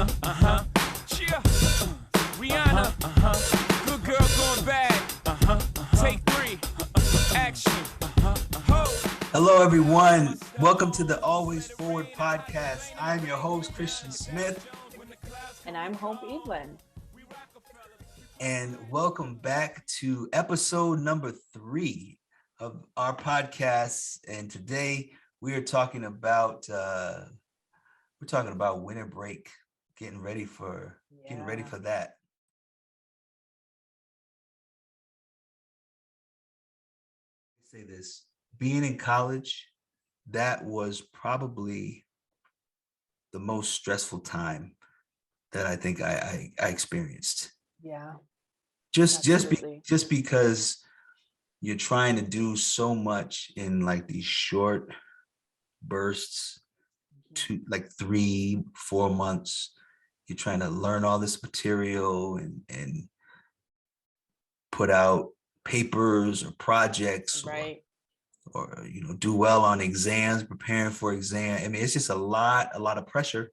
Cheer. Rihanna. Good girl going bad. Take 3. Action. Ho. Hello, everyone. Welcome to the Always Forward podcast. I'm your host, Christian Smith. And I'm Hope Evelyn. And welcome back to episode number 3 of our podcast. And today we are talking about winter break, getting ready for that. Say this, being in college, that was probably the most stressful time that I think I experienced. Yeah. Just because you're trying to do so much in like these short bursts, to like 3-4 months. You're trying to learn all this material and put out papers or projects, right, or do well on exams, preparing for exam. I mean, it's just a lot of pressure,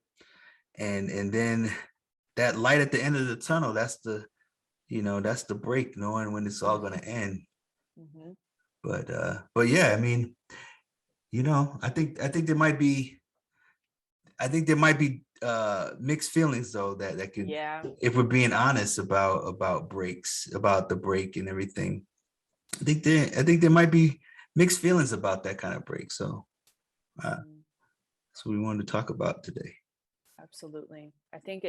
and then that light at the end of the tunnel, that's the break, knowing when it's all going to end. Mm-hmm. But yeah, I mean, I think there might be mixed feelings though, that could, if we're being honest about breaks, about the break and everything. I think there might be mixed feelings about that kind of break. So that's what we wanted to talk about today. Absolutely. I think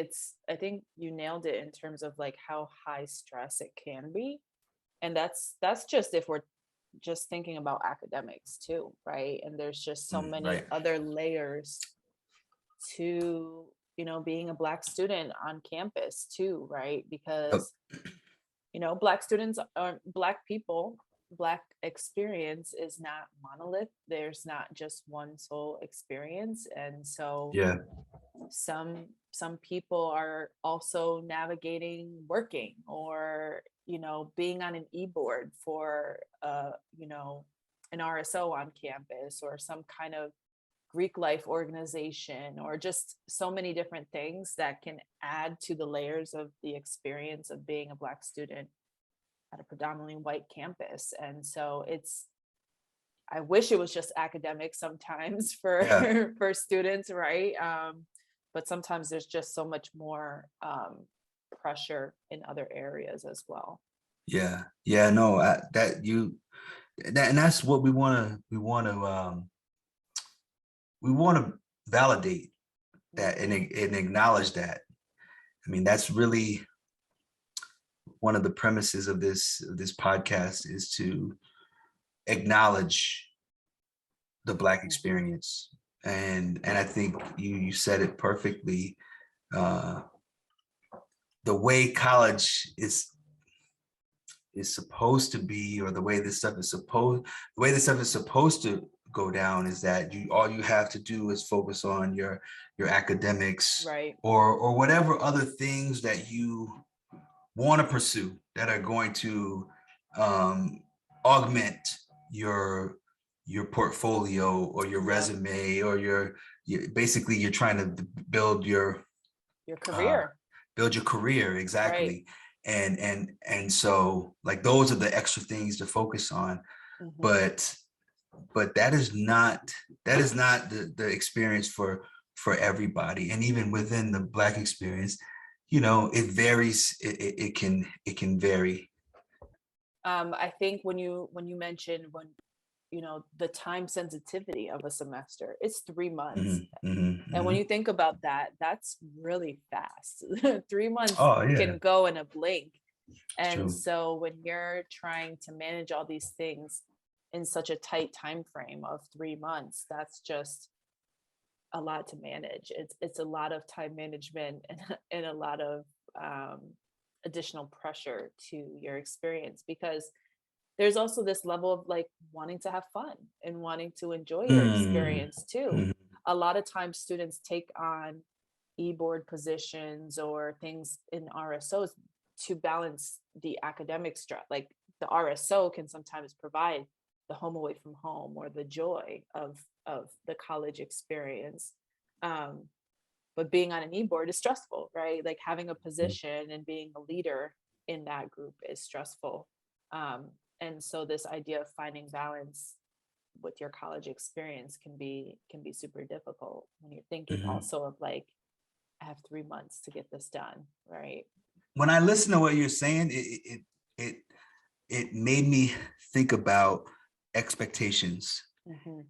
you nailed it in terms of like how high stress it can be. And that's just if we're just thinking about academics too, right? And there's just so many other layers to being a Black student on campus too, right? Because Black students are Black people. Black experience is not monolith. There's not just one sole experience, and so some people are also navigating working or being on an e-board for an RSO on campus, or some kind of Greek life organization, or just so many different things that can add to the layers of the experience of being a Black student at a predominantly white campus. And so I wish it was just academic sometimes for students, right? But sometimes there's just so much more pressure in other areas as well. And that's what we want to validate that and acknowledge that. I mean, that's really one of the premises of this podcast, is to acknowledge the Black experience. And I think you said it perfectly. The way college is supposed to be, or the way this stuff is supposed to go down, is that all you have to do is focus on your academics, right, or whatever other things that you want to pursue that are going to augment your portfolio or your resume, or basically you're trying to build your career. Exactly. Right. And so like those are the extra things to focus on. But that is not the experience for everybody. And even within the Black experience, it varies. It can vary. I think when you mentioned the time sensitivity of a semester, it's 3 months. And when you think about that, that's really fast. 3 months can go in a blink. And so when you're trying to manage all these things in such a tight time frame of 3 months, that's just a lot to manage. It's a lot of time management and a lot of additional pressure to your experience, because there's also this level of like wanting to have fun and wanting to enjoy your experience too. A lot of times students take on e-board positions or things in RSOs to balance the academic stress. Like the RSO can sometimes provide the home away from home or the joy of the college experience. but being on an e-board is stressful, right? Like having a position and being a leader in that group is stressful. And so this idea of finding balance with your college experience can be super difficult when you're thinking Mhm. also of like, I have 3 months to get this done, right? When I listen to what you're saying, it it made me think about expectations. Mm-hmm.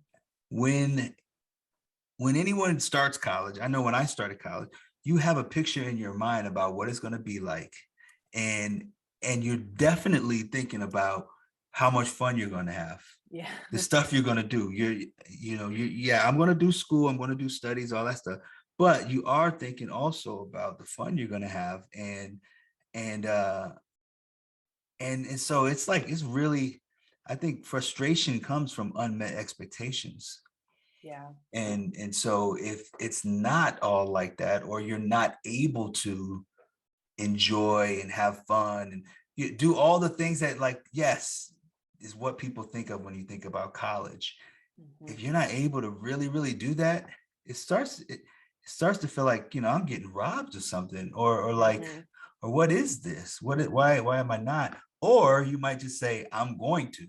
When anyone starts college, I know when I started college, you have a picture in your mind about what it's going to be like, and you're definitely thinking about how much fun you're going to have, Yeah. the stuff you're going to do. Yeah, I'm going to do school, I'm going to do studies, all that stuff, but you are thinking also about the fun you're going to have, and uh and so it's like, it's really, I think frustration comes from unmet expectations. Yeah. And so if it's not all like that, or you're not able to enjoy and have fun and you do all the things that, like, yes, is what people think of when you think about college. Mm-hmm. If you're not able to really do that, it starts to feel like, I'm getting robbed or something, or like, Mm-hmm. or what is this, why am I not? Or you might just say, I'm going to,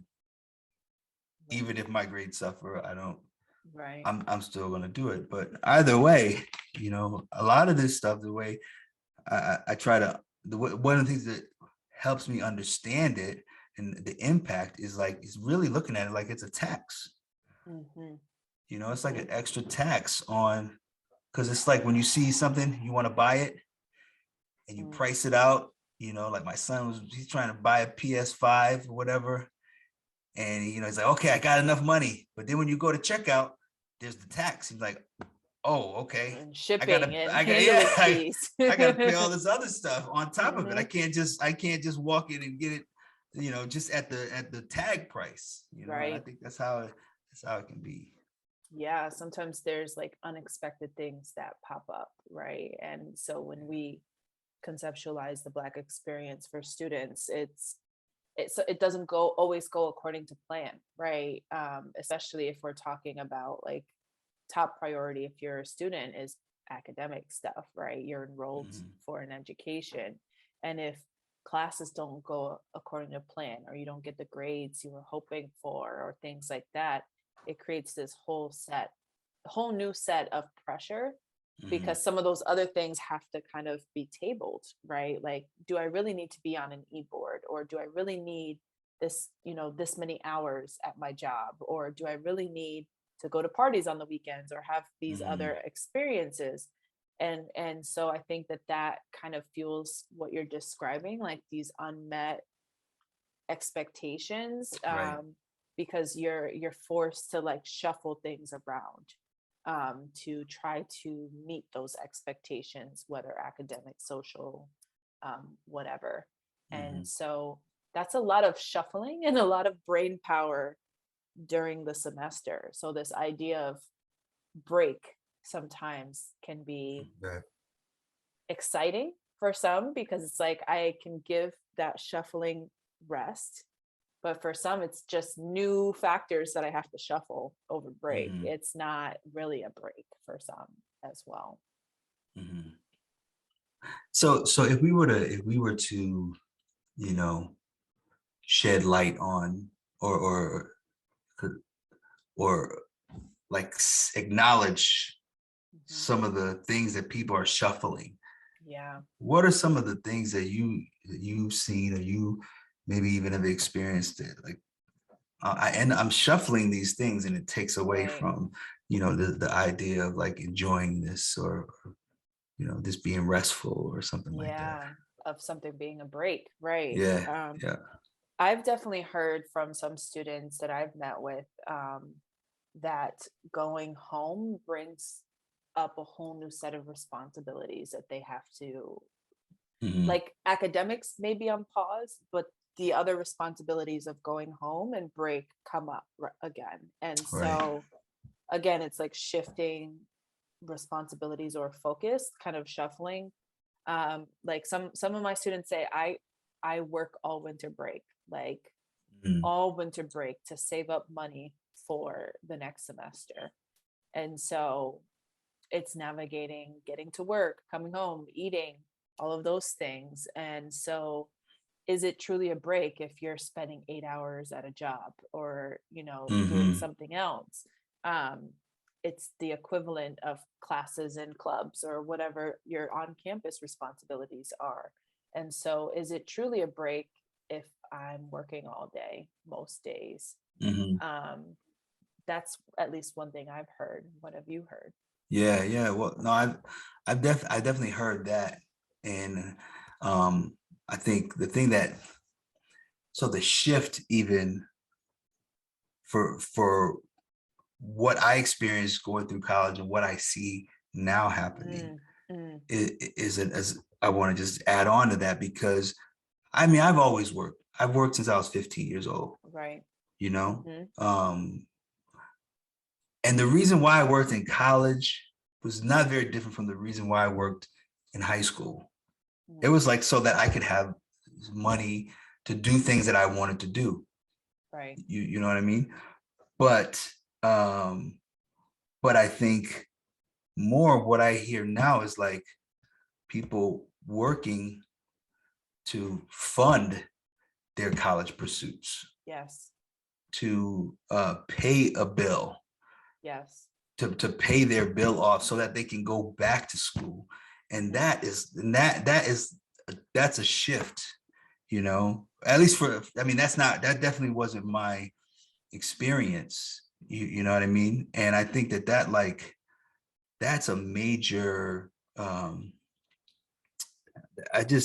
Right. even if my grades suffer, Right. I'm still going to do it. But either way, a lot of this stuff, the way I try to, one of the things that helps me understand it and the impact is like, it's really looking at it like it's a tax. Mm-hmm. It's like Mm-hmm. an extra tax on, because it's like when you see something, you want to buy it and you price it out, like my son he's trying to buy a PS5 or whatever. And, he's like, okay, I got enough money. But then when you go to checkout, there's the tax. He's like, oh, okay. And shipping and handling Yeah, fees. I got to pay all this other stuff on top of it. I Mm-hmm. can't just walk in and get it, just at the tag price, and I Right. think that's how it can be. Yeah, sometimes there's like unexpected things that pop up, right? And so when we conceptualize the Black experience for students, it doesn't always go according to plan, right? Especially if we're talking about like top priority, if you're a student, is academic stuff, right? You're enrolled Mhm. for an education, and if classes don't go according to plan, or you don't get the grades you were hoping for, or things like that, it creates this whole new set of pressure, Mhm. because some of those other things have to kind of be tabled, right? Like, do I really need to be on an e-board, or do I really need this many hours at my job, or do I really need to go to parties on the weekends or have these Mhm. other experiences? And so I think that kind of fuels what you're describing, like these unmet expectations, Right. because you're forced to like shuffle things around, to try to meet those expectations, whether academic, social, whatever. And Mhm. so that's a lot of shuffling and a lot of brain power during the semester. So this idea of break sometimes can be Right. exciting for some, because it's like I can give that shuffling rest, but for some it's just new factors that I have to shuffle over break. Mhm. It's not really a break for some as well. Mhm. So if we were to, you know, shed light on, or could- or like acknowledge Mhm. some of the things that people are shuffling, Yeah. what are some of the things that you've seen, or you maybe even have experienced it, like, and I'm shuffling these things and it takes away Right. from, the idea of like enjoying this, or this being restful or something like that. Yeah, of something being a break, right. Yeah, yeah. I've definitely heard from some students that I've met with, that going home brings up a whole new set of responsibilities that they have to, Mhm. like, academics may be on pause, but the other responsibilities of going home and break come up again. And Right. so again, it's like shifting responsibilities or focus, kind of shuffling. Like some of my students say, I work all winter break, like Mhm. all winter break to save up money for the next semester. And so it's navigating getting to work, coming home, eating, all of those things. And so is it truly a break if you're spending 8 hours at a job or, doing Mm-hmm. something else? It's the equivalent of classes and clubs or whatever your on campus responsibilities are. And so is it truly a break if I'm working all day most days? Mm-hmm. Um, that's at least one thing I've heard. What have you heard? Yeah, yeah. Well, no, I definitely heard that. And I think the thing that so the shift even for what I experienced going through college and what I see now happening Mm, mm, is it as I want to just add on to that because I mean I've always worked. I've worked since I was 15 years old, right. you know. Hmm. And the reason why I worked in college was not very different from the reason why I worked in high school. It Mm, was like so that I could have money to do things that I wanted to do. right. You know what I mean? But um, but I think more of what I hear now is like people working to fund their college pursuits, Yes. to pay a bill, Yes. to pay their bill off so that they can go back to school. And Mhm. that's a shift, at least for, I mean, that definitely wasn't my experience. You know what I mean? And I think that like, that's a major,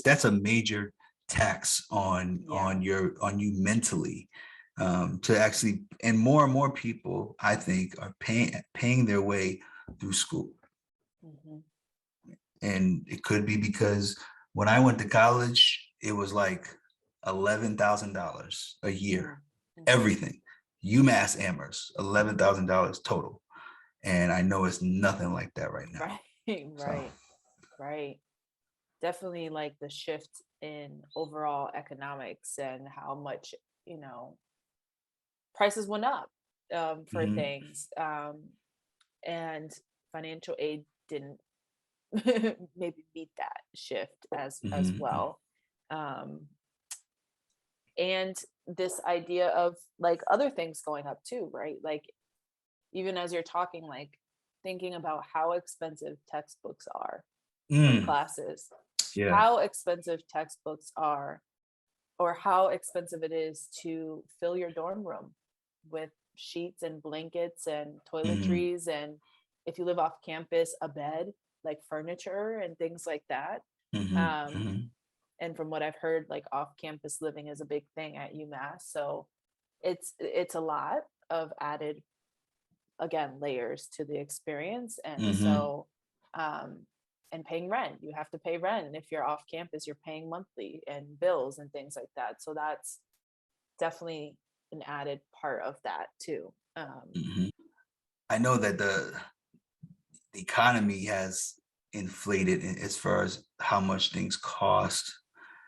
that's a major tax Yeah. on you mentally, to actually, and more people I think are paying their way through school. Hmm. And it could be because when I went to college it was like $11,000 a year, Mm, hmm. everything, UMass Amherst, $11,000 total, and I know it's nothing like that right now. Right. So Right. Right. Definitely like the shift in overall economics and how much, you know, prices went up for mhm, things. And financial aid didn't maybe meet that shift as mhm, well. Um, and this idea of like other things going up too, right? Like even as you're talking, like thinking about how expensive textbooks are for mm, classes, yeah. how expensive textbooks are, or how expensive it is to fill your dorm room with sheets and blankets and Mhm, toiletries, and if you live off campus, a bed, like furniture and things like that. mhm, um, mhm, and from what I've heard, like off campus living is a big thing at UMass. So it's a lot of added, again, layers to the experience. And mhm, so um and paying rent, you have to pay rent, and if you're off campus you're paying monthly and bills and things like that. So that's definitely an added part of that too. mhm. I know that the economy has inflated as far as how much things cost.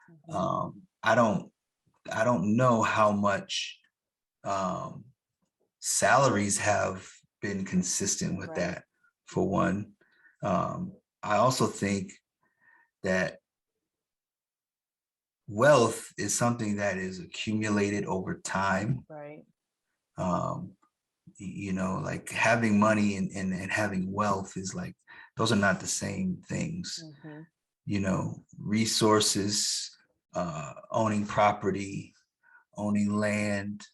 Mhm. Um, I don't know how much um, salaries have been consistent with Right. that, for one. I also think that wealth is something that is accumulated over time. Right. Um, like having money and having wealth is like, those are not the same things. Hmm. Resources, owning property, owning land,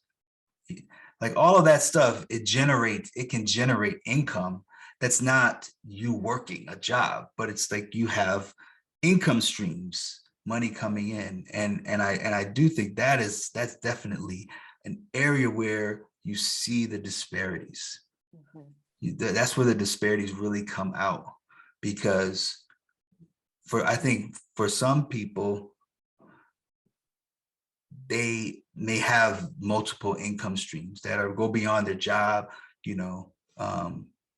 like all of that stuff, it can generate income. That's not you working a job, but it's like you have income streams, money coming in. And I do think that's definitely an area where you see the disparities. Hmm. That's where the disparities really come out, because I think for some people, they may have multiple income streams that are go beyond their job, you know.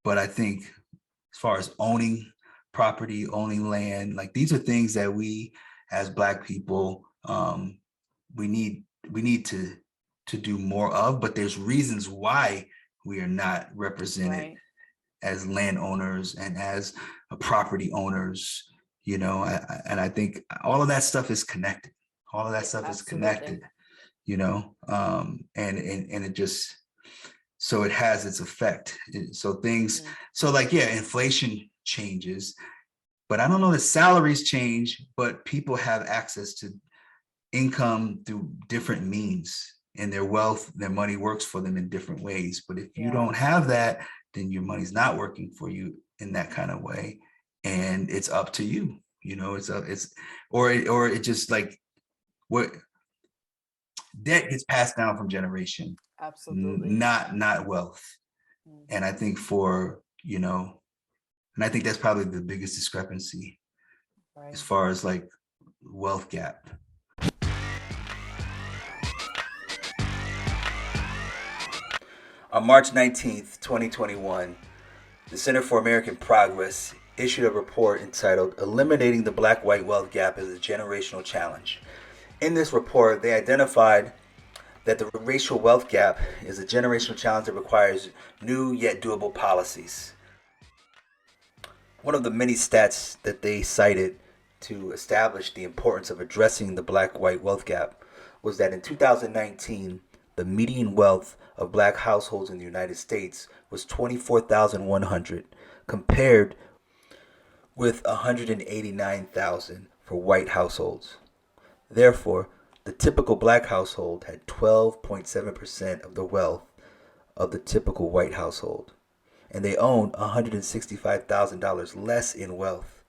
But I think as far as owning property, owning land, like these are things that we as Black people, we need we need to do more of. But there's reasons why we are not represented Right. as landowners and as property owners, you know. And I think all of that stuff is connected. All of that stuff is connected, Absolutely. you know. And it just, so it has its effect. So things, Mhm. so like, yeah, inflation changes, but I don't know that salaries change, but people have access to income through different means, and their wealth, their money works for them in different ways. But if you Yeah. don't have that, then your money's not working for you in that kind of way, and it's up to you. You know, or it just like, what, debt gets passed down from generation, Absolutely. not wealth. And I Mhm. think for, you know, and I think that's probably the biggest discrepancy as Right. far as like wealth gap. On March 19th, 2021, the Center for American Progress issued a report entitled Eliminating the Black-White Wealth Gap as a Generational Challenge. In this report, they identified that the racial wealth gap is a generational challenge that requires new yet doable policies. One of the many stats that they cited to establish the importance of addressing the black-white wealth gap was that in 2019, the median wealth of black households in the United States was $24,100, compared with $189,000 for white households. Therefore, the typical black household had 12.7% of the wealth of the typical white household, and they own $165,000 less in wealth.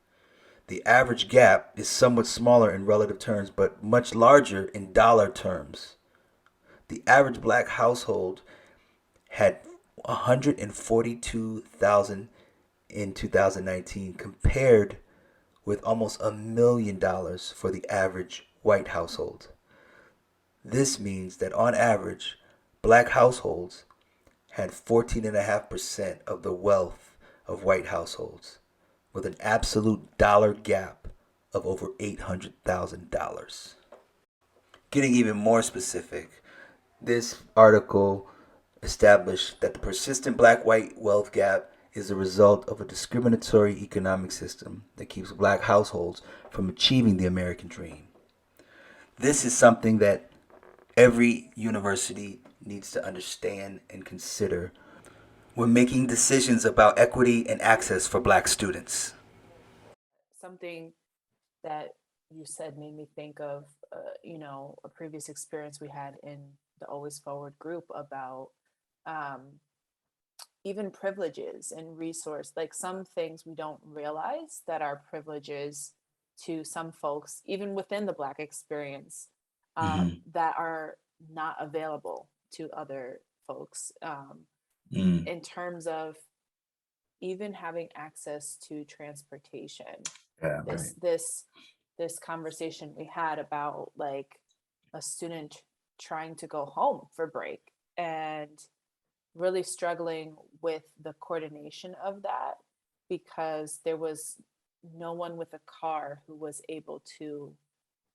The average gap is somewhat smaller in relative terms, but much larger in dollar terms. The average black household had $142,000 in 2019, compared with almost $1 million for the average white household. This means that on average, black households had 14.5% of the wealth of white households, with an absolute dollar gap of over $800,000. Getting even more specific, this article established that the persistent black-white wealth gap is a result of a discriminatory economic system that keeps black households from achieving the American dream. This is something that every university needs to understand and consider when making decisions about equity and access for black students. Something that you said made me think of, a previous experience we had in the Always Forward group about um, even privileges and resource. Like some things we don't realize that are privileges to some folks, even within the Black experience, Mm-hmm. that are not available to other folks, Mm. in terms of even having access to transportation. Yeah, this right. this this conversation we had about like a student trying to go home for break and really struggling with the coordination of that, because there was no one with a car who was able to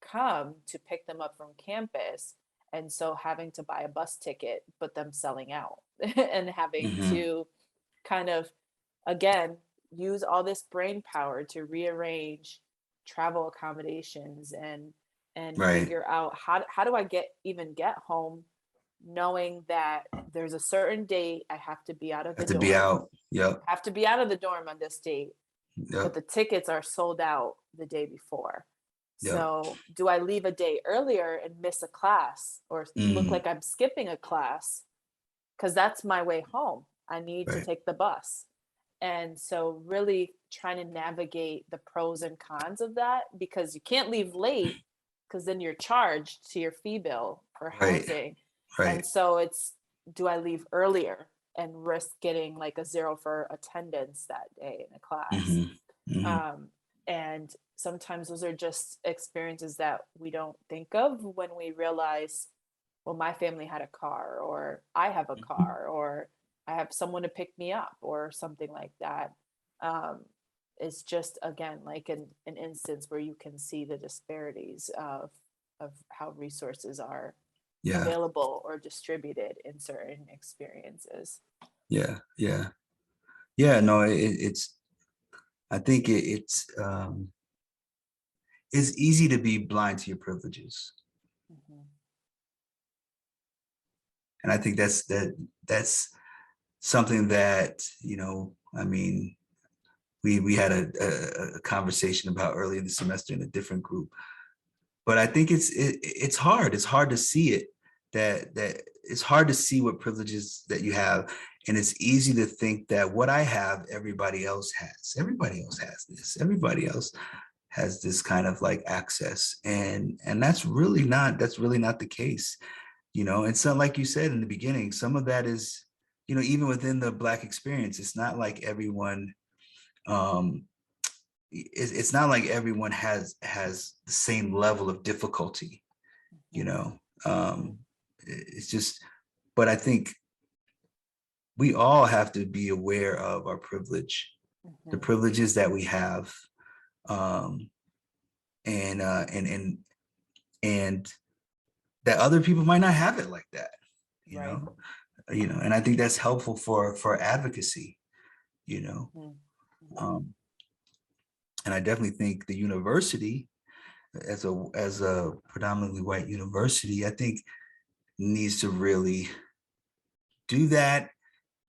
come to pick them up from campus, and so having to buy a bus ticket but them selling out and having Mm-hmm. to kind of, again, use all this brain power to rearrange travel accommodations and Right. figure out how do I get home, knowing that there's a certain date I have to be out of the Have to be dorm, out. Yep. have to be out of the dorm on this date, but Yep. the tickets are sold out the day before. Yep. So do I leave a day earlier and miss a class or look Mm. like I'm skipping a class, because that's my way home, I need to Right. take the bus. And so really trying to navigate the pros and cons of that, because you can't leave late because then you're charged to your fee bill for Right. housing. And Right. so it's, do I leave earlier and risk getting like a zero for attendance that day in a class? Mm-hmm. Mm-hmm. And sometimes those are just experiences that we don't think of when we realize, well, my family had a car, or I have a car, or I have someone to pick me up, or something like that. Um, it's just, again, like an instance where you can see the disparities of how resources are Yeah. available or distributed in certain experiences. Yeah. Yeah. Yeah, no, it's, I think it's easy to be blind to your privileges. Mhm. And I think that's something that, I mean, we had a conversation about earlier in the semester in a different group. But I think it's hard. It's hard to see it. That it's hard to see what privileges that you have, and it's easy to think that what I have, everybody else has. Everybody else has this. Everybody else has this kind of like access, and that's really not the case. And so, like you said in the beginning, some of that is, even within the Black experience, it's not like everyone. Um, it's not like everyone has the same level of difficulty, you Mhm. know. It's just, but I think we all have to be aware of our privilege, the Mhm. privileges that we have, um, and that other people might not have it like that, you Right. know. And I think that's helpful for advocacy, you know. Mhm. Mhm. Um, and I definitely think the university, as a predominantly white university, I think needs to really do that,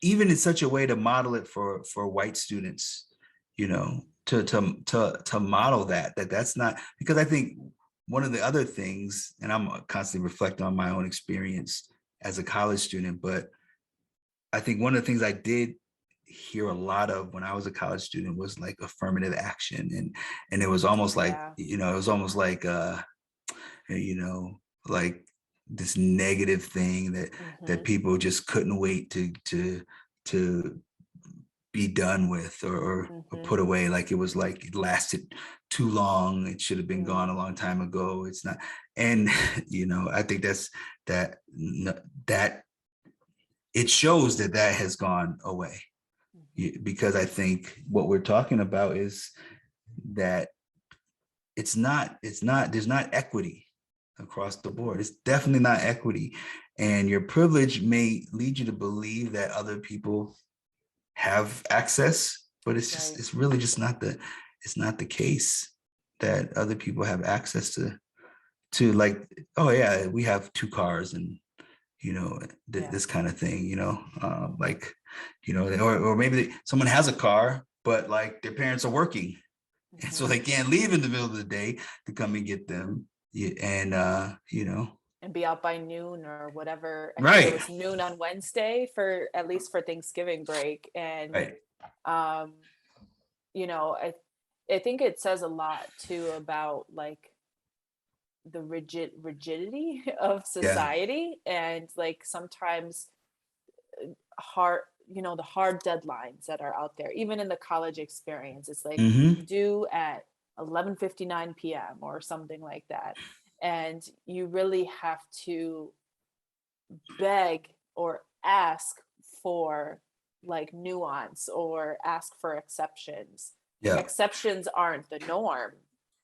even in such a way to model it for white students, to model that's not, because I think one of the other things, and I'm constantly reflecting on my own experience as a college student, but I think one of the things I did hear a lot of when I was a college student was like affirmative action, and it was almost like, Yeah. it was almost like you know, like this negative thing that Mhm. people just couldn't wait to be done with, or Mhm. put away. Like it was like it lasted too long. It should have been gone Mm. a long time ago. It's not, and I think that that it shows that has gone away. Mhm. Because I think what we're talking about is that there's not equity across the board. It's definitely not equity. And your privilege may lead you to believe that other people have access, but Right. it's really just it's not the case that other people have access to like, oh yeah, we have two cars, and Yeah. this kind of thing, Mhm. like, or maybe someone has a car, but like their parents are working, and so Mhm. they can't leave in the middle of the day to come and get them. Yeah, and And be out by noon or whatever. I think it right, was noon on Wednesday, for at least for Thanksgiving break. And right, um, I think it says a lot too about like the rigidity of yeah, society, and like sometimes hard, the hard deadlines that are out there, even in the college experience. It's like mm-hmm, due at 11:59 p.m. or something like that, and you really have to beg or ask for like nuance or ask for exceptions. yeah, Exceptions aren't the norm.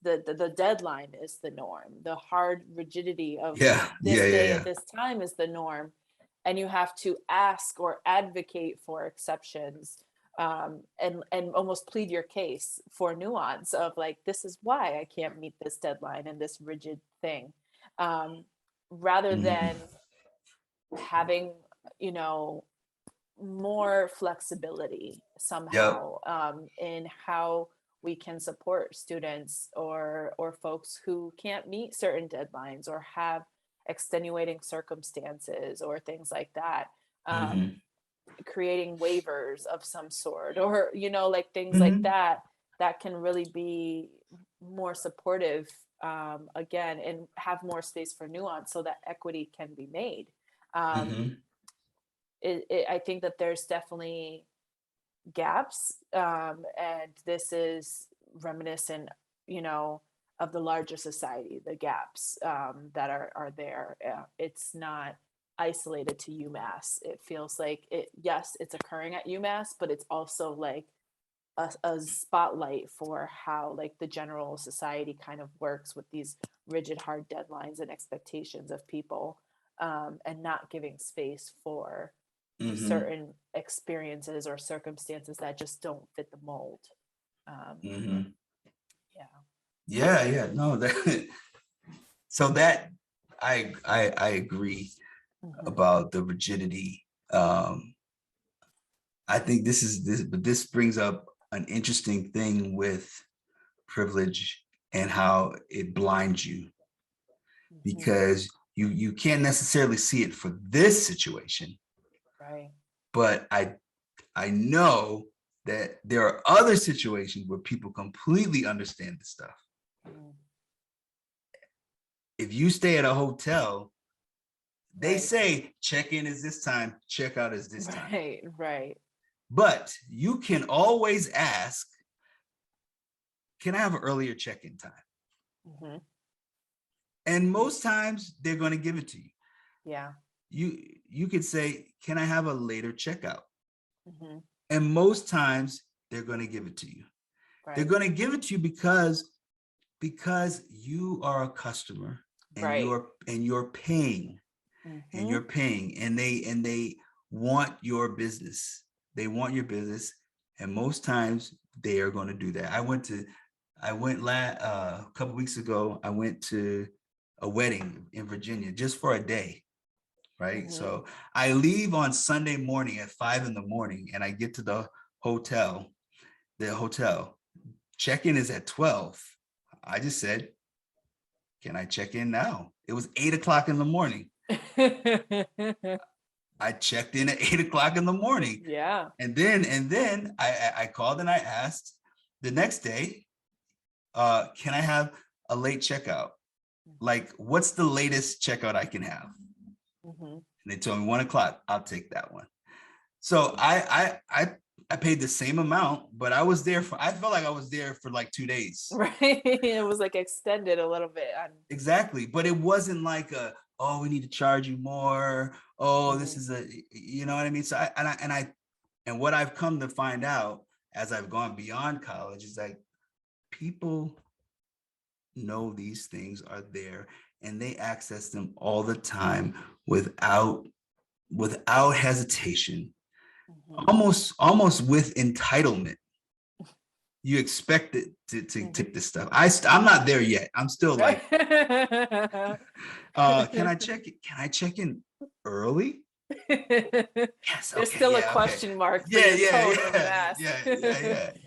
The deadline is the norm. The hard rigidity of yeah, this yeah, yeah, day at yeah, this time is the norm. And you have to ask or advocate for exceptions, and almost plead your case for nuance of like, this is why I can't meet this deadline and this rigid thing. Um, Rather mm-hmm, than having, you know, more flexibility yep, somehow, in how we can support students or folks who can't meet certain deadlines or have extenuating circumstances or things like that. mm-hmm, Creating waivers of some sort, or like things like mm-hmm, that, that can really be more supportive, again, and have more space for nuance so that equity can be made. um, mm-hmm, I think that there's definitely gaps, and this is reminiscent, you know, of the larger society. The gaps, that are there. It's not isolated to UMass. It feels like it. Yes, it's occurring at UMass, but it's also like a spotlight for how like the general society kind of works with these rigid, hard deadlines and expectations of people, and not giving space for Mm-hmm. certain experiences or circumstances that just don't fit the mold. Mm-hmm. Yeah. Yeah. No, that so that I agree Mhm. about the rigidity. Um, I think but this brings up an interesting thing with privilege and how it blinds you, Mhm. because you can't necessarily see it for this situation, Right. but I know that there are other situations where people completely understand this stuff. Mm. If you stay at a hotel, they Right. say check-in is this time, check-out is this time. Right. Right. But you can always ask, can I have an earlier check-in time? Mhm. And most times they're going to give it to you. Yeah. You could say, can I have a later checkout? Mhm. And most times they're going to give it to you. They're Right. going to give it to you because you are a customer, and Right. you're paying, Mhm. and they want your business. They want your business, and most times they are going to do that. A couple weeks ago. I went to a wedding in Virginia just for a day, right? Mhm. So I leave on Sunday morning at 5 a.m, and I get to hotel. The hotel check-in is at 12. I just said, can I check in now? It was 8 o'clock in the morning. I checked in at 8 o'clock in the morning. Yeah. And then I called and I asked the next day, can I have a late checkout? Like, what's the latest checkout I can have? Mhm. And they told me 1 o'clock. I'll take that one. So I paid the same amount, but I felt like I was there for like 2 days. Right. It was like extended a little bit. Exactly. But it wasn't like oh, we need to charge you more. Oh, this Mhm. is you know what I mean? So and what I've come to find out as I've gone beyond college is like, people know these things are there, and they access them all the time without hesitation, Mhm. almost with entitlement. You expect it to Mhm. take this stuff. I'm not there yet. I'm still like, can I check in early? Yes, There's okay, still a yeah, okay. question mark for Yeah, your yeah, tone of yeah, ask. yeah.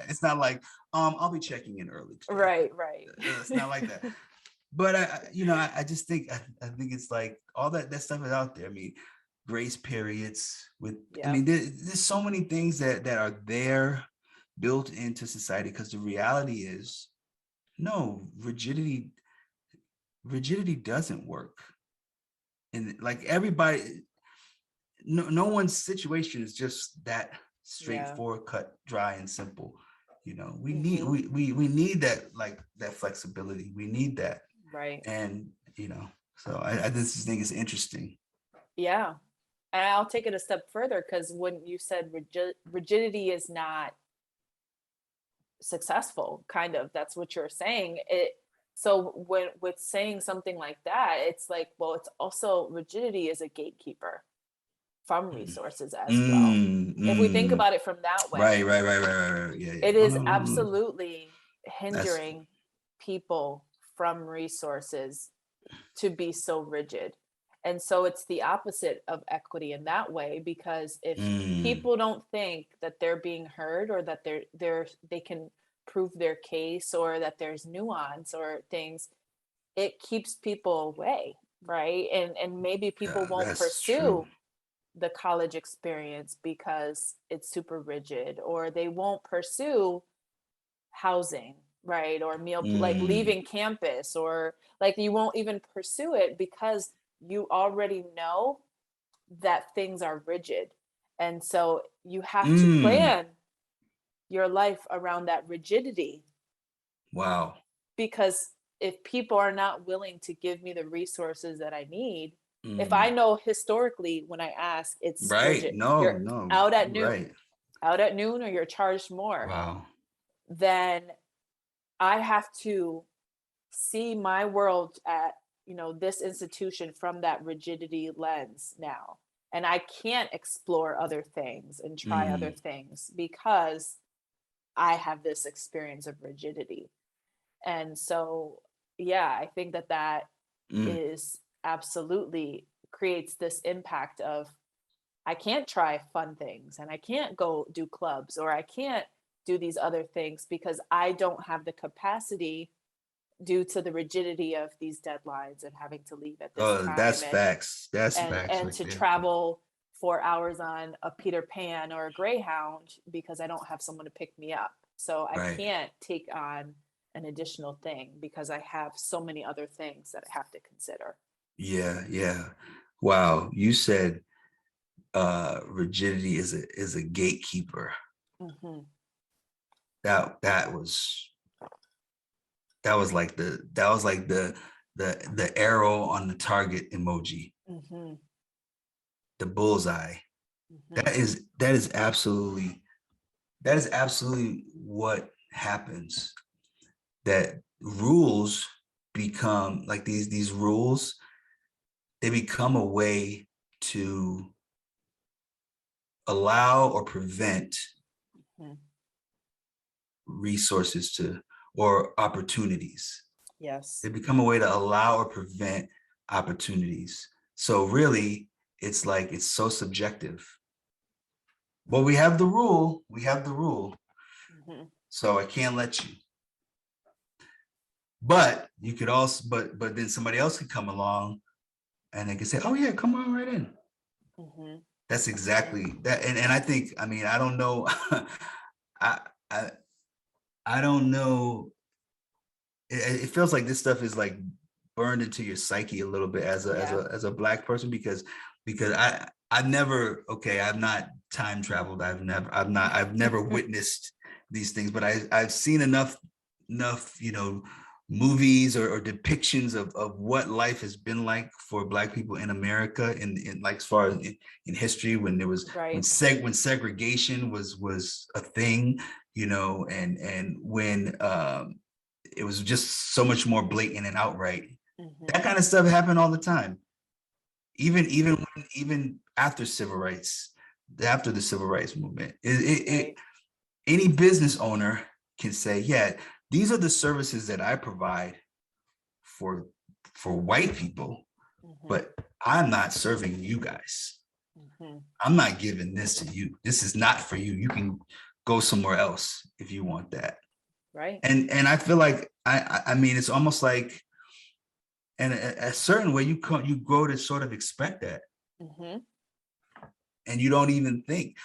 It's not like, I'll be checking in early today. Right, right. It's not like that. But I just think I think it's like all that stuff is out there. I mean, grace periods I Yeah. mean, there's so many things that are there, built into society, because the reality is, no, rigidity doesn't work. And like everybody, no one's situation is just that Yeah. straightforward, cut, dry, and simple. We need Mhm. we need that, like, that flexibility. We need that. Right. And so I just think it's interesting. Yeah. And I'll take it a step further, because when you said rigidity is not successful, kind of, that's what you're saying. So when with saying something like that, it's like, well, it's also, rigidity is a gatekeeper from resources as well. Mm, If we think mm. about it from that Right, way, right. Yeah. it Oh, is no, no, no. absolutely That's hindering people from resources to be so rigid. And so it's the opposite of equity in that way, because if mm, people don't think that they're being heard, or that they can prove their case, or that there's nuance or things, it keeps people away, right? And maybe people yeah, won't that's true. pursue the college experience because it's super rigid, or they won't pursue housing, right? Or like Mm, leaving campus, or like you won't even pursue it because you already know that things are rigid. And so you have to mm. plan your life around that rigidity, Wow. because if people are not willing to give me the resources that I need, if I Mm. know historically when I ask, it's Right. rigid, No, you're no, out at you're noon, right. or you're charged more, Wow. then I have to see my world at, this institution from that rigidity lens now. and I can't explore other things and try other things because I have this experience of rigidity. And so, yeah, I think that that is absolutely creates this impact of I can't try fun things and I can't go do clubs or I can't do these other things because I don't have the capacity due to the rigidity of these deadlines and having to leave at this Oh, time that's facts. That's facts and right to there. travel 4 hours on a Peter Pan or a Greyhound because I don't have someone to pick me up. So I Right. can't take on an additional thing because I have so many other things that I have to consider. Yeah, yeah. Wow. You said rigidity is a gatekeeper. Mm-hmm. That was the arrow on the target emoji, Mm-hmm. the bullseye. Mm-hmm. That is absolutely what happens. That rules become like these rules, they become a way to allow or prevent Mm-hmm. resources to or opportunities. Yes. They become a way to allow or prevent opportunities. So really, it's like it's so subjective. Well, we have the rule. We have the rule. Mm-hmm. So I can't let you. But you could also, but then somebody else could come along and they could say, "Oh yeah, come on right in." Mm-hmm. That's exactly that. And I think, I mean, I don't know. I I I don't know. It feels like this stuff is like burned into your psyche a little bit as a Black person because I've never, okay, I've not time traveled. I've never witnessed these things, but I've seen enough, movies or depictions of what life has been like for Black people in America in like as far as in history when there was Right. when segregation was a thing, and when it was just so much more blatant and outright. Mm-hmm. That kind of stuff happened all the time. Even after civil rights, after the civil rights movement, Right. any business owner can say, yeah, these are the services that I provide for white people, Mm-hmm. but I'm not serving you guys. Mm-hmm. I'm not giving this to you. This is not for you. You can go somewhere else if you want that. Right. And I feel like I mean it's almost like in a certain way you grow to sort of expect that. Mm-hmm. And you don't even think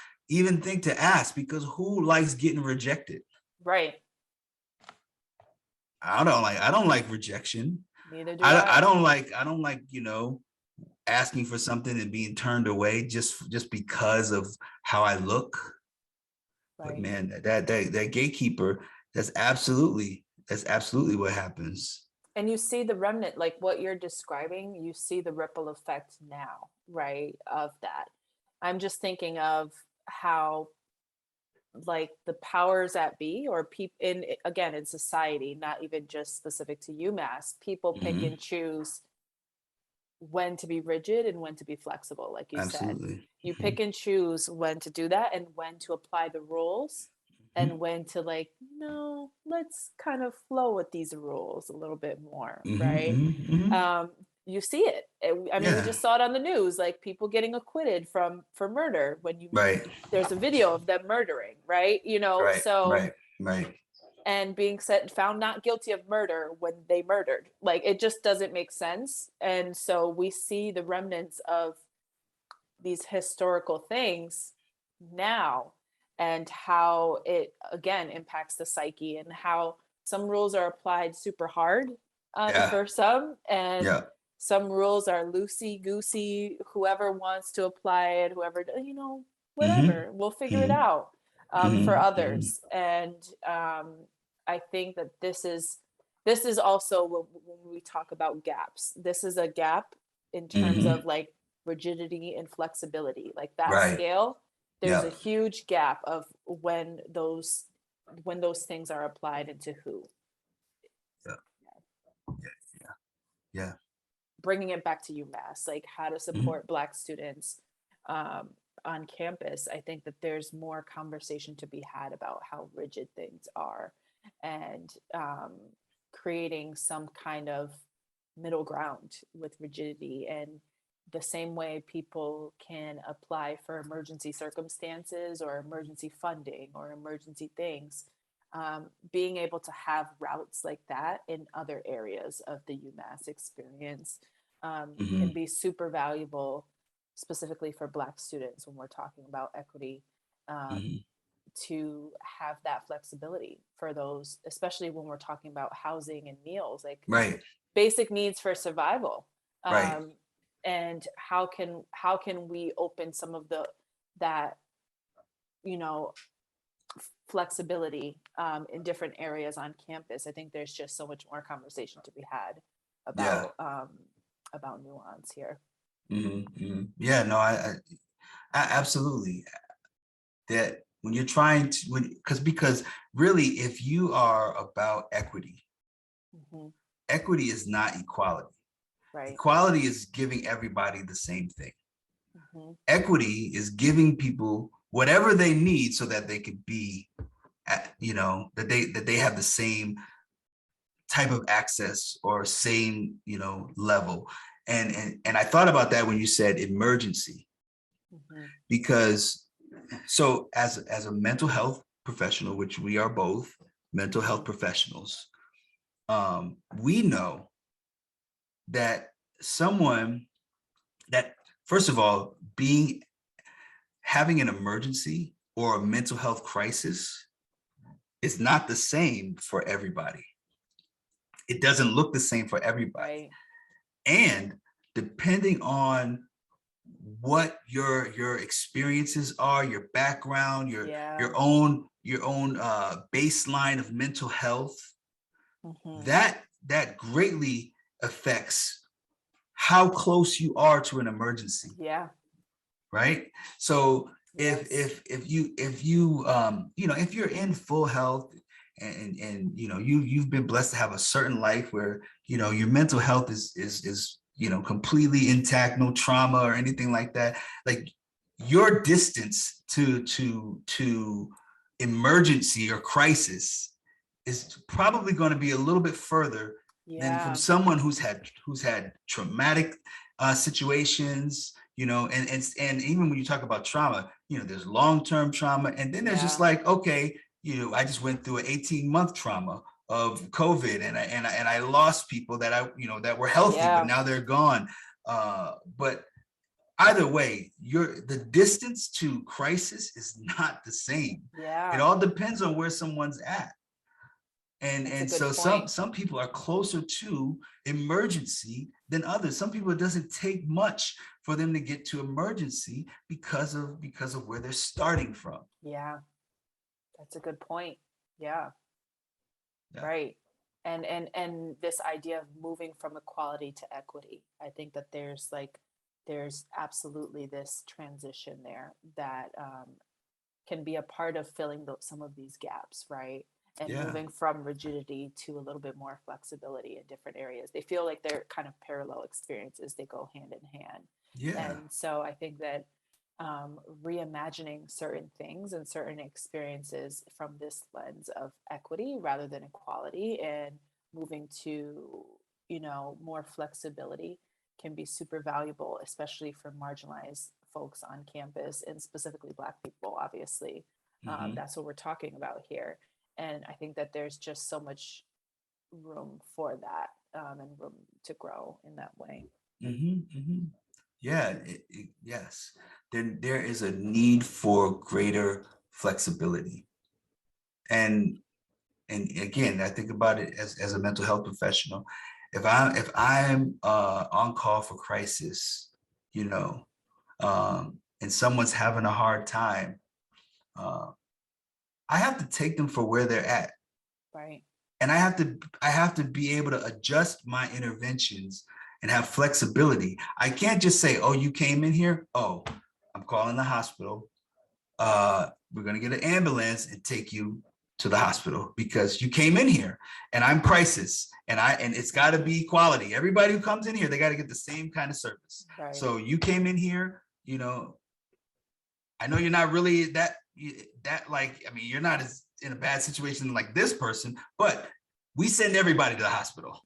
to ask, because who likes getting rejected? Right. I don't like rejection. Neither do I. I don't like asking for something and being turned away just because of how I look. But Right. man, that gatekeeper, that's absolutely what happens. And you see the remnant, like what you're describing, you see the ripple effect now, right? Of that. I'm just thinking of how like the powers that be or people in society, not even just specific to UMass, people pick Mhm. and choose when to be rigid and when to be flexible, like you said. Absolutely. You Mhm. pick and choose when to do that and when to apply the rules and when to like, no, let's kind of flow with these rules a little bit more, Mhm, right? mhm, mhm. You see it. I mean, we Yeah. just saw it on the news, like people getting acquitted for murder when Right. there's a video of them murdering, right? Right. So Right. and being found not guilty of murder when they murdered. Like it just doesn't make sense. And so we see the remnants of these historical things now and how it again impacts the psyche and how some rules are applied super hard Yeah. for some and Yeah. some rules are loosey goosey, whoever wants to apply it, whoever Mhm. whatever, we'll figure it Mhm. out for Mhm. Mhm. others. And I think that this is also when we talk about gaps, this is a gap in terms Mhm. of like rigidity and flexibility, like that Right. scale. There's a Yeah. huge gap of when those things are applied into who. Yeah. Yeah. Yeah. Bringing it back to UMass, like how to Mhm. support Black students on campus, I think that there's more conversation to be had about how rigid things are, and creating some kind of middle ground with rigidity. And the same way people can apply for emergency circumstances or emergency funding or emergency things, being able to have routes like that in other areas of the UMass experience can be super valuable, specifically for Black students when we're talking about equity, to have that flexibility for those, especially when we're talking about housing and meals, like Right. basic needs for survival. Right. And how can we open some of that, you know, flexibility in different areas on campus? I think there's just so much more conversation to be had Yeah. about nuance here. Yeah, no, I absolutely. That when you're trying to, because really, if you are about equity, equity is not equality. Right. Equality is giving everybody the same thing. Equity is giving people whatever they need so that they could be, that they have the same type of access or same, level. And I thought about that when you said emergency, because so as a mental health professional, which we are both mental health professionals, we know that someone that, first of all, having an emergency or a mental health crisis is not the same for everybody. It doesn't look the same for everybody. Right. And depending on what your experiences are, your background, your own baseline of mental health, that greatly affects how close you are to an emergency. Yeah. Right. So Yes. if you're in full health and you've been blessed to have a certain life where your mental health is completely intact, no trauma or anything like that, like your distance to emergency or crisis is probably going to be a little bit further than from someone who's had traumatic situations, and even when you talk about trauma, there's long-term trauma, and then there's just like, okay, I just went through an 18-month trauma of COVID, and I lost people that that were healthy, but now they're gone. But either way, the distance to crisis is not the same. It all depends on where someone's at. And so some people are closer to emergency than others. Some people, it doesn't take much for them to get to emergency because of where they're starting from. Yeah, that's a good point. Yeah. Right. And this idea of moving from equality to equity, I think that there's absolutely this transition there that can be a part of filling some of these gaps, right? And moving from rigidity to a little bit more flexibility in different areas. They feel like they're kind of parallel experiences. They go hand in hand. Yeah. And so I think that reimagining certain things and certain experiences from this lens of equity rather than equality, and moving to, more flexibility, can be super valuable, especially for marginalized folks on campus, and specifically Black people, obviously. That's what we're talking about here. And I think that there's just so much room for that, and room to grow in that way. Yeah, yes. Then there is a need for greater flexibility. And again, I think about it as a mental health professional. If I'm on call for crisis, and someone's having a hard time, I have to take them for where they're at. Right. And I have to be able to adjust my interventions and have flexibility. I can't just say, oh, you came in here. Oh, I'm calling the hospital. We're going to get an ambulance and take you to the hospital because you came in here, and I'm crisis, and it's got to be equality. Everybody who comes in here, they got to get the same kind of service. Right. So you came in here, I know you're not really that like, I mean, you're not as in a bad situation like this person, but we send everybody to the hospital.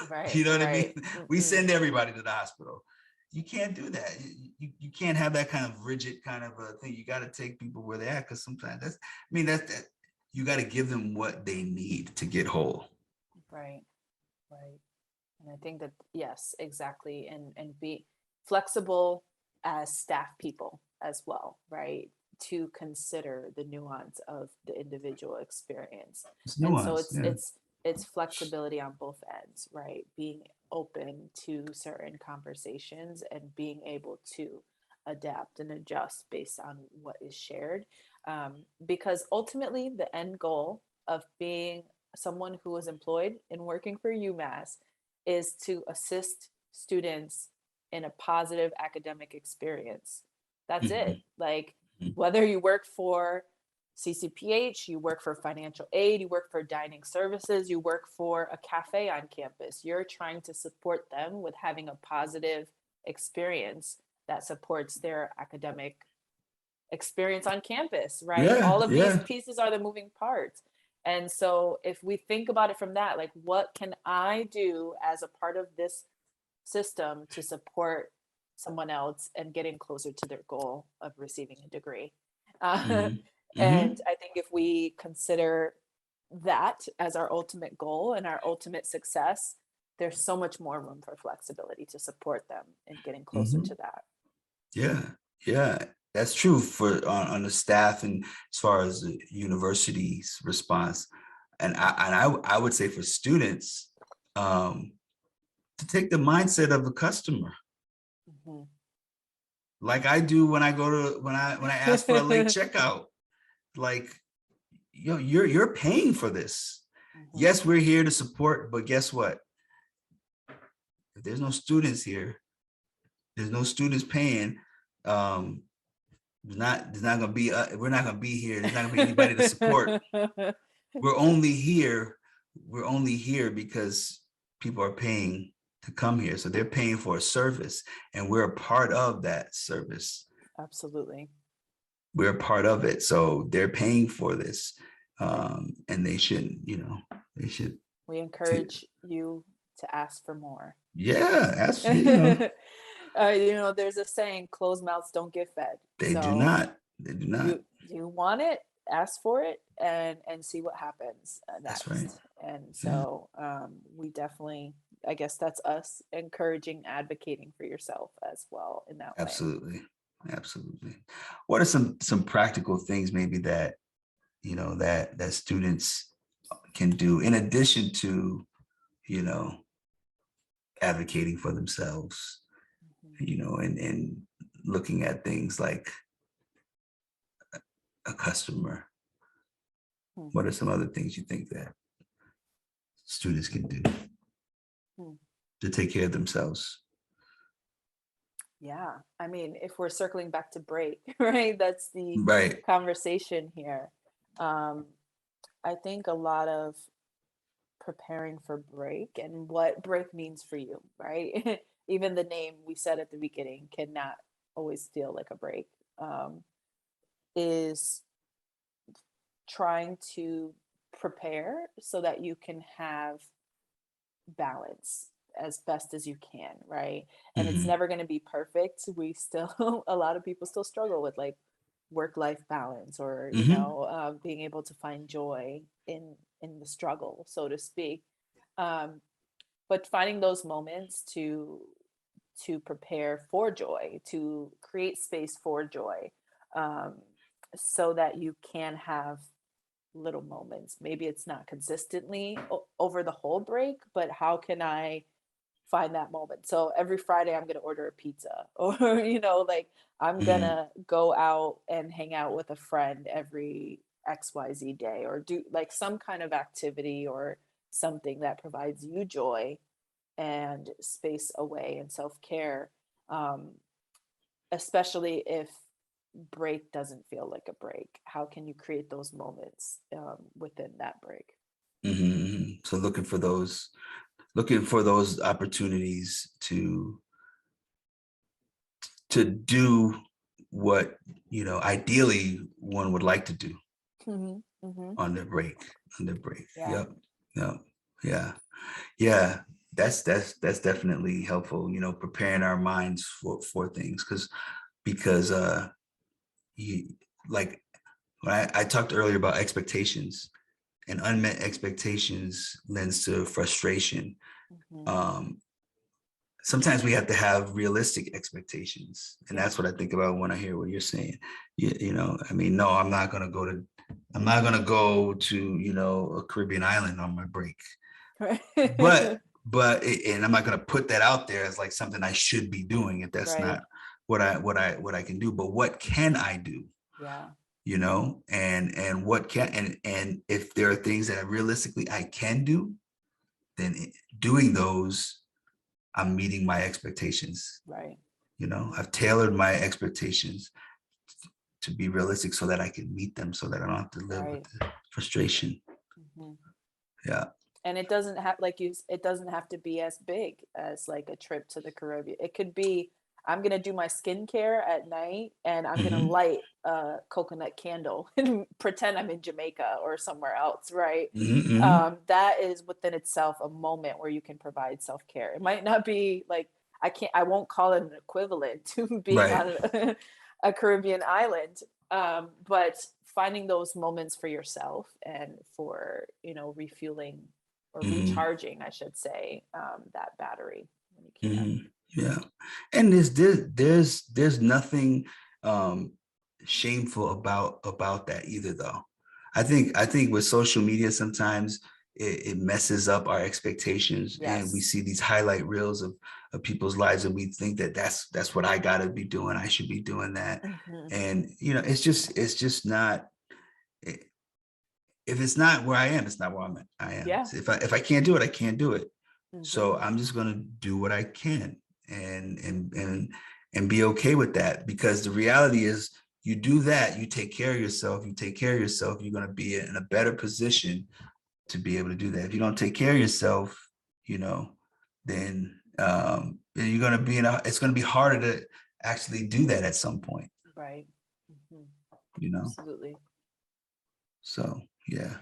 Right. You know what I right. mean? We send everybody to the hospital. You can't do that. You can't have that kind of rigid kind of a thing. You got to take people where they're at, because sometimes that's, I mean, that you got to give them what they need to get whole. Right. Right. And I think that, yes, exactly. And be flexible as staff people as well, right? To consider the nuance of the individual experience. It's And so nuance. Yeah. it's flexibility on both ends, right? Being open to certain conversations and being able to adapt and adjust based on what is shared. Because ultimately, the end goal of being someone who is employed and working for UMass is to assist students in a positive academic experience. That's it. Like, whether you work for CCPH, you work for financial aid, you work for dining services, you work for a cafe on campus, you're trying to support them with having a positive experience that supports their academic experience on campus, right? Yeah, All of these yeah. pieces are the moving parts. And so if we think about it from that, like, what can I do as a part of this system to support someone else and getting closer to their goal of receiving a degree? And I think if we consider that as our ultimate goal and our ultimate success, there's so much more room for flexibility to support them in getting closer to that. Yeah, yeah, that's true for on the staff and as far as the university's response. And I would say for students, to take the mindset of the customer, like I do when I go to when I ask for a late checkout. Like, you're paying for this. Yes, we're here to support, but guess what? If there's no students here, there's no students paying. There's not gonna be we're not gonna be here. There's not gonna be anybody to support. We're only here because people are paying to come here. So they're paying for a service, and we're a part of that service. Absolutely. We're a part of it. So they're paying for this. And they shouldn't, they should. We encourage you to ask for more. Yeah, absolutely. There's a saying, closed mouths don't get fed. They do not. They do not. You want it, ask for it, and see what happens next. That's right. And so we definitely, I guess that's us encouraging, advocating for yourself as well in that way. Absolutely. What are some practical things maybe that that students can do in addition to advocating for themselves, and looking at things like a customer? What are some other things you think that students can do to take care of themselves? Yeah, I mean, if we're circling back to break, right? That's the conversation here. I think a lot of preparing for break and what break means for you, right? Even the name we said at the beginning cannot always feel like a break. Is trying to prepare so that you can have balance as best as you can, right? And it's never going to be perfect. We still, a lot of people still struggle with like work-life balance, or being able to find joy in the struggle, so to speak. But finding those moments to prepare for joy, to create space for joy, so that you can have little moments. Maybe it's not consistently over the whole break, but how can I find that moment? So every Friday I'm going to order a pizza, or like I'm gonna go out and hang out with a friend every XYZ day, or do like some kind of activity or something that provides you joy and space away and self-care, especially if break doesn't feel like a break. How can you create those moments within that break? So looking for those opportunities to do what, ideally one would like to do on their break. Yeah. Yep. Yeah. Yeah. That's definitely helpful, preparing our minds for things, because you, like when I talked earlier about expectations, and unmet expectations lends to frustration. Sometimes we have to have realistic expectations, and that's what I think about when I hear what you're saying. I mean, no, I'm not gonna go to a Caribbean island on my break, but and I'm not gonna put that out there as like something I should be doing if that's Right. not what I can do. But what can I do? Yeah. And what can, and if there are things that realistically I can do, then doing those, I'm meeting my expectations. Right. I've tailored my expectations to be realistic so that I can meet them, so that I don't have to live with the frustration. Yeah. And it doesn't have, it doesn't have to be as big as like a trip to the Caribbean. It could be, I'm going to do my skincare at night and I'm going to light a coconut candle and pretend I'm in Jamaica or somewhere else. Right. That is within itself a moment where you can provide self-care. It might not be like, I won't call it an equivalent to being on a Caribbean island. But finding those moments for yourself and for, refueling or recharging, I should say, that battery when you can. Yeah. And there's nothing shameful about that either, though. I think with social media, sometimes it messes up our expectations. Yes. And we see these highlight reels of people's lives, and we think that that's what I gotta be doing. I should be doing that. And it's just not. If it's not where I am, it's not where I am. Yeah. So if I can't do it, I can't do it. So I'm just gonna do what I can and be okay with that, because the reality is, you do that, you take care of yourself, you're gonna be in a better position to be able to do that. If you don't take care of yourself, then you're gonna be it's gonna be harder to actually do that at some point. Right. Absolutely. So yeah,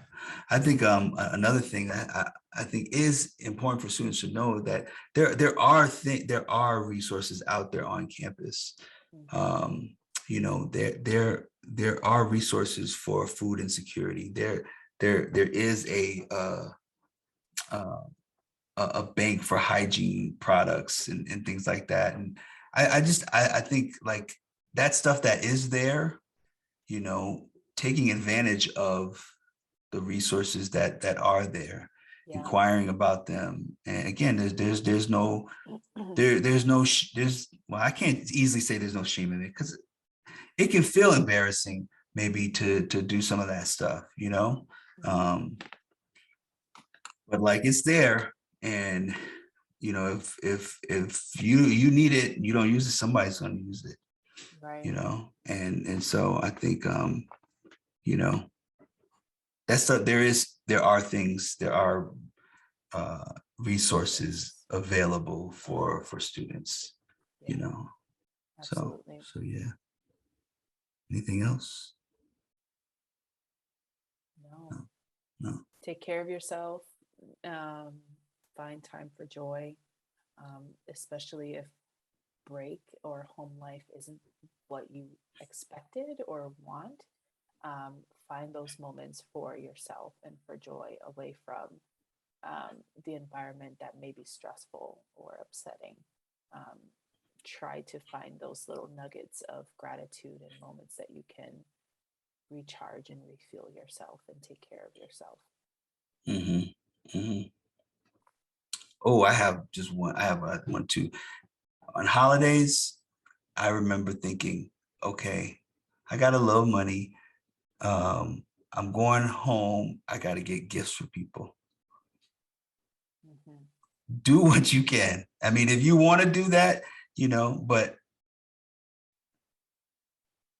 I think another thing that I think is important for students to know, that there are resources out there on campus. There are resources for food insecurity. There is a bank for hygiene products and things like that. And I think like that stuff that is there, taking advantage of the resources that are there, inquiring about them. And again, I can't easily say there's no shame in it, because it can feel embarrassing maybe to do some of that stuff, but like it's there, and if you need it, you don't use it, somebody's going to use it, right? And so I think there are resources available for students, Absolutely. So yeah. Anything else? No. Take care of yourself. Find time for joy, especially if break or home life isn't what you expected or want. Find those moments for yourself and for joy away from the environment that may be stressful or upsetting. Try to find those little nuggets of gratitude and moments that you can recharge and refuel yourself and take care of yourself. Oh, I have just one. I have one too. On holidays, I remember thinking, okay, I got a little money. I'm going home. I got to get gifts for people. Do what you can. I mean, if you want to do that, but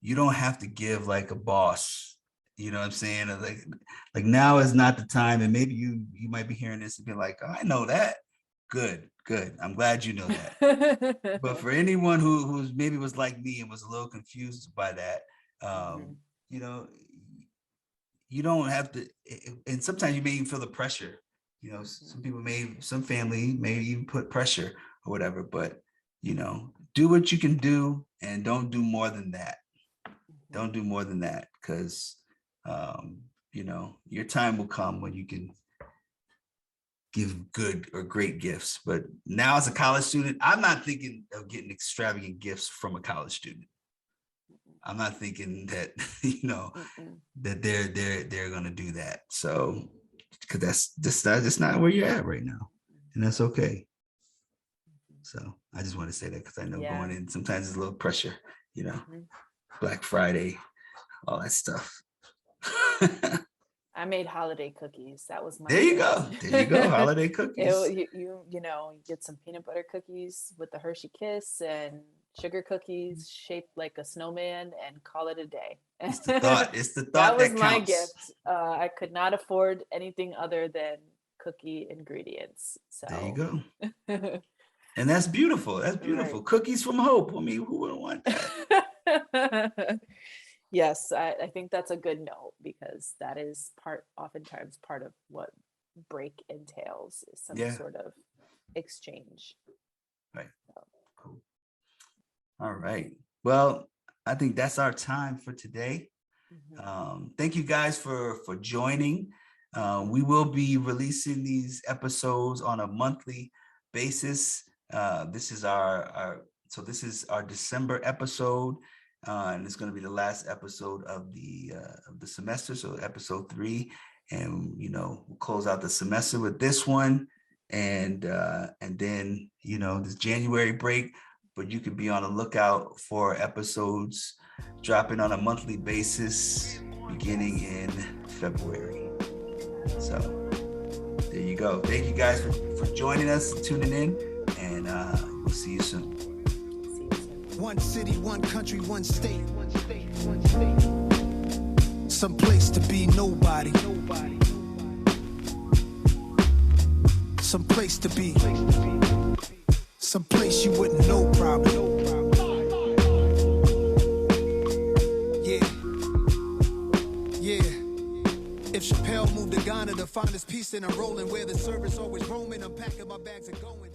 you don't have to give like a boss. You know what I'm saying? Like now is not the time. And maybe you might be hearing this and be like, oh, I know that, Good. I'm glad you know that. But for anyone who's maybe was like me and was a little confused by that, you know, you don't have to, and sometimes you may even feel the pressure. You know, some family may even put pressure or whatever, but you know, do what you can do and don't do more than that. Don't do more than that, because you know, your time will come when you can give good or great gifts. But now as a college student, I'm not thinking of getting extravagant gifts from a college student. I'm not thinking that, you know, that they're going to do that. So, because that's not where you're at right now. And that's okay. So I just want to say that because I know going in, sometimes there's a little pressure, you know, Black Friday, all that stuff. I made holiday cookies. That was my There you go. Holiday cookies. You know, you get some peanut butter cookies with the Hershey Kiss and sugar cookies shaped like a snowman and call it a day. It's the thought. That was that my counts. gift. I could not afford anything other than cookie ingredients. So there you go. And that's beautiful. That's beautiful. Right. Cookies from hope. I mean, who wouldn't want that? Yes, I think that's a good note, because that is oftentimes part of what break entails, is some sort of exchange. Right. So. Cool. All right. Well, I think that's our time for today. Thank you guys for joining. We will be releasing these episodes on a monthly basis. This is our December episode. And it's going to be the last episode of the semester, so episode 3, and you know, we'll close out the semester with this one, and then you know, this January break. But you can be on the lookout for episodes dropping on a monthly basis beginning in February. So there you go. Thank you guys for joining us, tuning in, and we'll see you soon. One city, one country, one state. Some place to be nobody. Some place to be. Some place you wouldn't know probably. Yeah. If Chappelle moved to Ghana to find his peace, and I'm rolling where the service always roaming, I'm packing my bags and going.